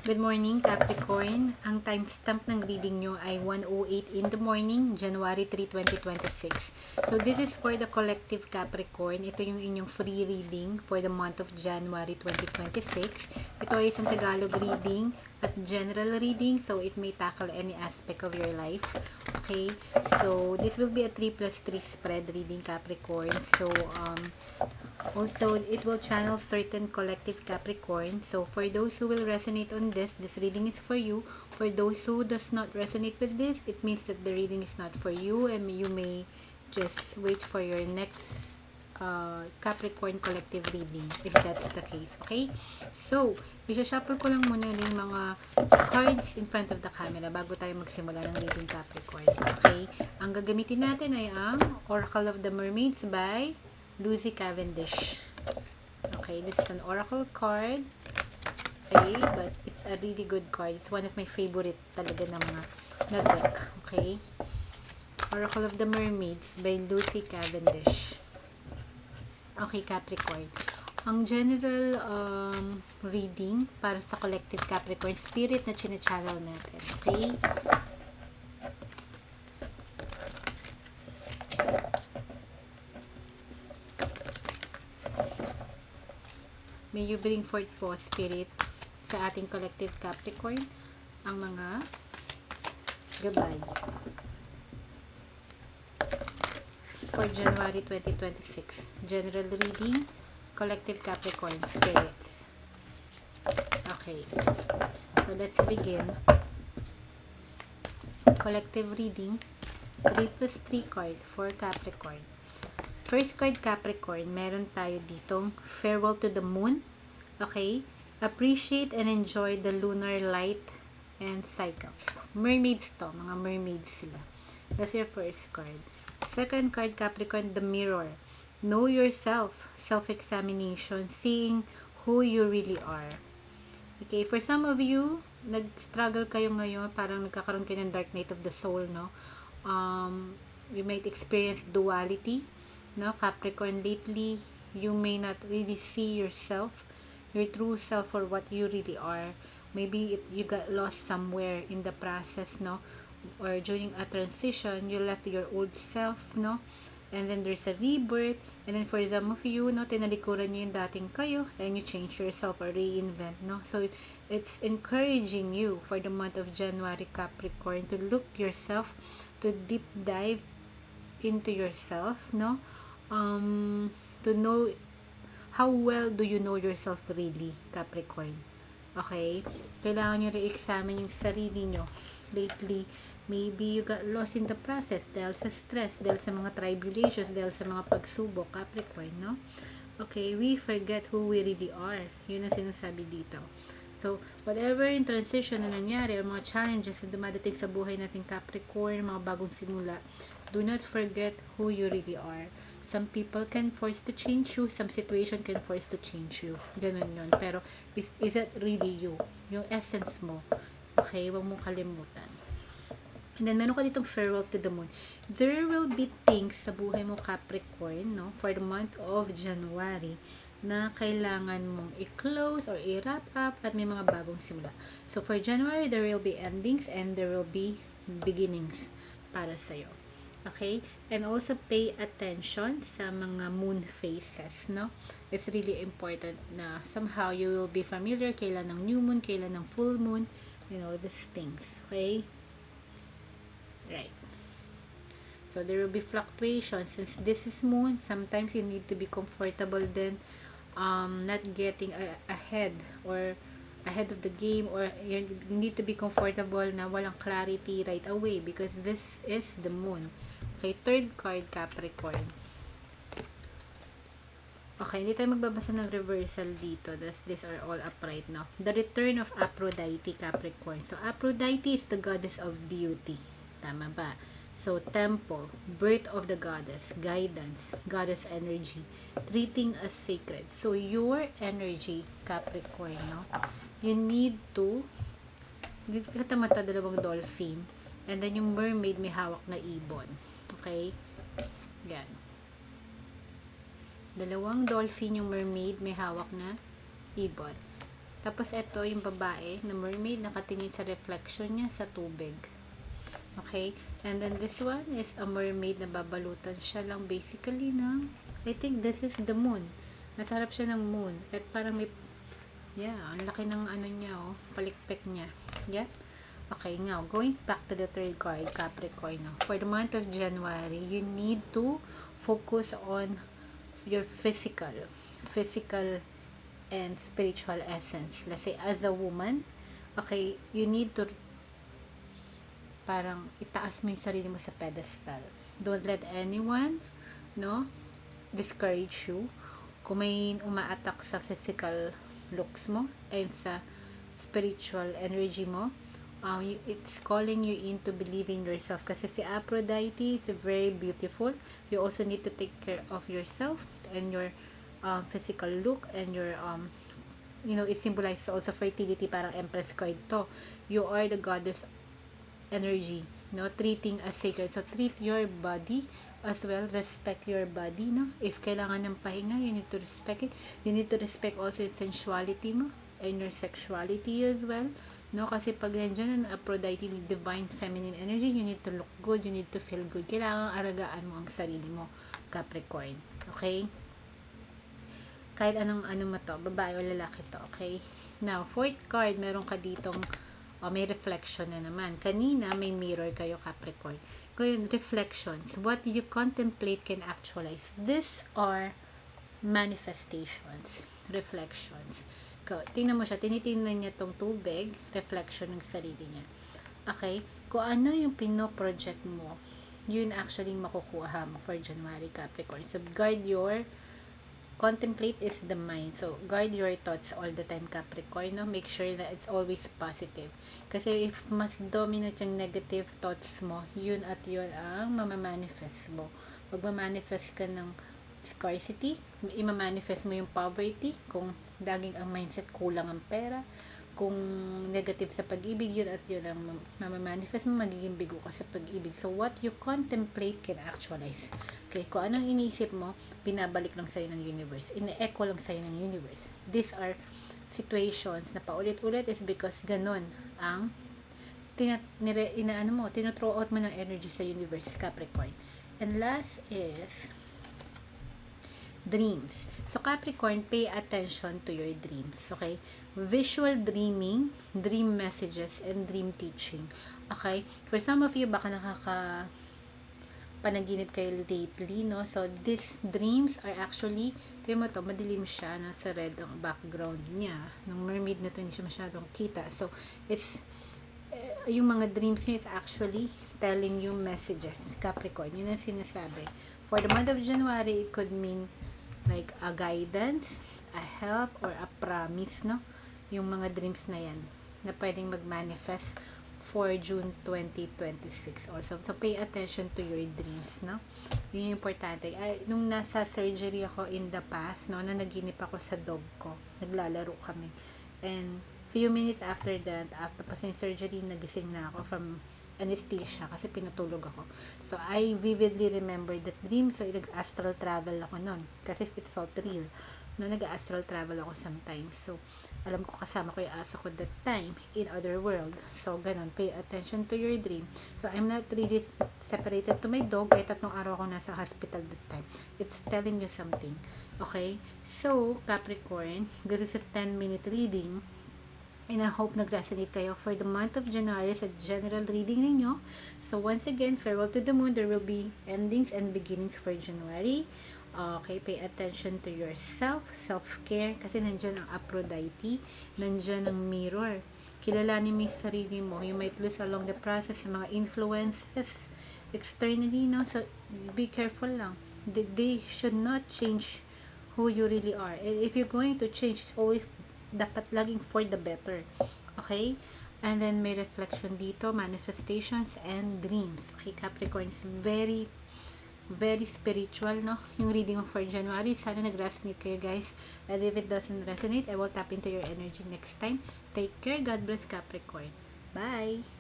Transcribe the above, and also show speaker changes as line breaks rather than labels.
Good morning, Capricorn. Ang timestamp ng reading nyo ay 1:08 in the morning, January 3, 2026. So, this is for the collective Capricorn. Ito yung inyong free reading for the month of January 2026. Ito ay isang Tagalog reading at general reading, so it may tackle any aspect of your life. Okay? So, this will be a 3+3 spread reading, Capricorn. So, also, it will channel certain collective Capricorn. So, for those who will resonate on this reading is for you. For those who does not resonate with this, it means that the reading is not for you, and you may just wait for your next Capricorn collective reading if that's the case. Okay? So, isa-shuffle ko lang muna yung mga cards in front of the camera bago tayo magsimula ng reading, Capricorn. Okay? Ang gagamitin natin ay ang Oracle of the Mermaids by Lucy Cavendish. Okay, this is an oracle card. Okay, but it's a really good card. It's one of my favorite talaga na mga na-deck. Okay, Oracle of the Mermaids by Lucy Cavendish. Okay, Capricorn. Ang general reading para sa collective Capricorn spirit na chine-channel natin. Okay? May you bring forth po, Spirit, sa ating collective Capricorn, ang mga gabay for January 2026. General reading, collective Capricorn spirits. Okay. So, let's begin. Collective reading, 3+3 card for Capricorn. First card, Capricorn, meron tayo ditong farewell to the moon. Okay? Appreciate and enjoy the lunar light and cycles. Mermaids to. Mga mermaids sila. That's your first card. Second card, Capricorn, the mirror. Know yourself. Self-examination. Seeing who you really are. Okay? For some of you, nag-struggle kayo ngayon. Parang nagkakaroon kayo ng dark night of the soul, no? You might experience duality. No, Capricorn, lately you may not really see yourself, your true self, or what you really are. Maybe you got lost somewhere in the process, no, or during a transition you left your old self, no, and then there's a rebirth, and then for some of you, no, tinalikuran nyo yung dating kayo and you change yourself or reinvent, no. So it's encouraging you for the month of January, Capricorn, to look yourself, to deep dive into yourself, no, to know how well do you know yourself really, Capricorn. Okay? Kailangan nyo re-examine yung sarili nyo. Lately, maybe you got lost in the process dahil sa stress, dahil sa mga tribulations, dahil sa mga pagsubok, Capricorn, no? Okay, we forget who we really are. Yun ang sinasabi dito. So, whatever in transition na nangyari, o mga challenges na dumadating sa buhay natin, Capricorn, mga bagong simula, do not forget who you really are. Some people can force to change you. Some situation can force to change you. Ganun yun. Pero, is it really you? Yung essence mo. Okay? Huwag mong kalimutan. And then, meron ka ditong farewell to the moon. There will be things sa buhay mo, Capricorn, no? For the month of January, na kailangan mong i-close or i-wrap up at may mga bagong simula. So, for January, there will be endings and there will be beginnings para sa'yo. Okay? And also pay attention sa mga moon phases, no? It's really important na somehow you will be familiar kailan ng new moon, kailan ng full moon, you know, these things. Okay? Right. So, there will be fluctuations. Since this is moon, sometimes you need to be comfortable then not getting ahead or ahead of the game, or you need to be comfortable na walang clarity right away because this is the moon. Okay, third card, Capricorn. Okay, hindi tayo magbabasa ng reversal dito. These are all upright now. The return of Aphrodite, Capricorn. So, Aphrodite is the goddess of beauty. Tama ba? So, temple, birth of the goddess, guidance, goddess energy, treating as sacred. So, your energy, Capricorn, no? You need to, dito katamata dalawang dolphin, and then yung mermaid may hawak na ibon. Okay? Yan. Dalawang dolphin yung mermaid, may hawak na ibon. Tapos, ito yung babae na mermaid, nakatingin sa reflection niya sa tubig. Okay? And then, this one is a mermaid na babalutan siya lang basically ng, I think this is the moon. Nasa harap siya ng moon. At parang may, yeah, ang laki ng ano niya, oh, palikpik niya. Yeah? Okay, now, going back to the third card, Capricorn. Now, for the month of January, you need to focus on your physical and spiritual essence. Let's say, as a woman, okay, you need to parang itaas mo yung sarili mo sa pedestal. Don't let anyone, no, discourage you. Kung may umaatak sa physical looks mo and sa spiritual energy mo, it's calling you in to believe in yourself. Kasi si Aphrodite is very beautiful. You also need to take care of yourself and your physical look and your it symbolizes also fertility. Parang Empress card to. You are the goddess energy, no, treating as sacred. So treat your body as well, respect your body, no. If kailangan ng pahinga, you need to respect it. You need to respect also yung sensuality mo and your sexuality as well, no, kasi pag nandiyan ang Aphrodite, divine feminine energy, you need to look good, you need to feel good. Kailangan aragaan mo ang sarili mo, Capricorn. Okay? Kahit anong mo to, babae o lalaki to, okay? Now, fourth card, meron ka ditong may reflection na naman. Kanina, may mirror kayo, Capricorn. Ngayon, reflections. What you contemplate can actualize. These are manifestations. Reflections. Tingnan mo siya. Tinitingnan niya tong tubig. Reflection ng sarili niya. Okay? Kung ano yung pino-project mo, yun actually makukuha mo for January, Capricorn. So, guard your contemplate is the mind. So, guard your thoughts all the time, Capricorn. No? Make sure that it's always positive. Kasi if mas dominant yung negative thoughts mo, yun at yun ang mamamanifest mo. Magmamanifest ka ng scarcity, imamanifest mo yung poverty, kung daging ang mindset kulang ang pera, kung negative sa pag-ibig, yun at yun ang mamamanifest mo, magiging bigo ka sa pag-ibig. So, what you contemplate can actualize. Okay, kung anong iniisip mo, binabalik lang sa'yo ng universe. Ine-echo lang sa'yo ng universe. These are situations na paulit-ulit is because ganun ang tinuthrow out mo ng energy sa universe, Capricorn. And last is dreams. So, Capricorn, pay attention to your dreams. Okay? Visual dreaming, dream messages, and dream teaching. Okay? For some of you, baka panaginip kayo lately, no? So, these dreams are actually, tingnan mo to, madilim siya, no? Sa red ang background niya. Nung mermaid na to, hindi siya masyadong kita. So, it's, yung mga dreams niya is actually telling you messages, Capricorn. Yun ang sinasabi. For the month of January, it could mean like a guidance, a help, or a promise, no? Yung mga dreams na yan, na pwedeng mag-manifest for June 2026 also. So, pay attention to your dreams, no? Yun yung importante. Nung nasa surgery ako in the past, no, na naginip ako sa dog ko, naglalaro kami. And, few minutes after that, after pa sa surgery, nagising na ako from anesthesia kasi pinatulog ako. So, I vividly remember that dream. So, nag-astral travel ako nun kasi it felt real. No, nag-astral travel ako sometimes. So, alam ko kasama ko yung aso ko that time in other world. So, ganun. Pay attention to your dream. So, I'm not really separated to my dog. Kaya 3 araw ako nasa hospital that time. It's telling you something. Okay? So, Capricorn, this is a 10-minute reading. And I hope nag-resonate kayo for the month of January sa general reading ninyo. So, once again, farewell to the moon. There will be endings and beginnings for January. Okay, pay attention to yourself, self-care, kasi nandyan ang Aphrodite, nandyan ang mirror. Kilalanin mo yung sarili mo. You might lose along the process mga influences externally, no? So, be careful lang. They should not change who you really are. And if you're going to change, it's always dapat laging for the better. Okay? And then, may reflection dito, manifestations and dreams. Okay, Capricorn is very, very spiritual, no? Yung reading for January. Sana nag-resonate kayo, guys. And if it doesn't resonate, I will tap into your energy next time. Take care. God bless, Capricorn. Bye!